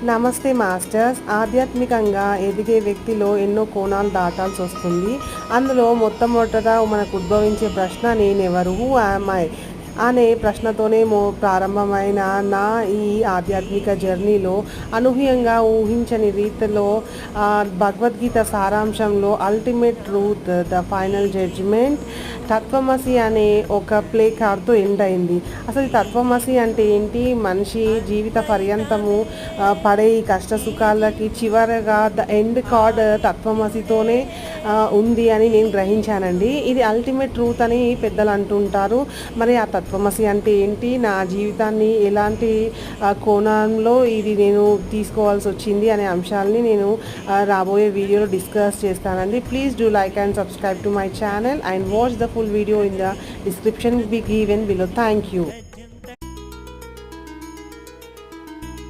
నమస్తే మాస్టర్స్. ఆధ్యాత్మికంగా ఎదిగే వ్యక్తిలో ఎన్నో కోణాలు దాటాల్సి వస్తుంది. అందులో మొట్టమొదట మనకు ఉద్భవించే ప్రశ్న నేనెవరు, హూ యామ్ ఐ అనే ప్రశ్నతోనే ప్రారంభమైన నా ఈ ఆధ్యాత్మిక జర్నీలో అనూహ్యంగా ఊహించని రీతిలో భగవద్గీత సారాంశంలో ultimate truth, the final judgement, తత్వమసి అనే ఒక ప్లే కార్డ్తో ఎండ్ అయింది. అసలు ఈ తత్వమసి అంటే ఏంటి? మనిషి జీవిత పర్యంతము పడే ఈ కష్ట సుఖాలకి చివరగా ద ఎండ్ కార్డ్ తత్వమసితోనే ఉంది అని నేను గ్రహించానండి. ఇది అల్టిమేట్ ట్రూత్ అని పెద్దలు అంటుంటారు. మరి ఆ తత్వమసి అంటే ఏంటి? నా జీవితాన్ని ఎలాంటి కోణంలో ఇది నేను తీసుకోవాల్సి వచ్చింది అనే అంశాలని నేను రాబోయే వీడియోలో డిస్కస్ చేస్తానండి. Please do like and subscribe to my channel and watch the full video in the description be given below. Thank you.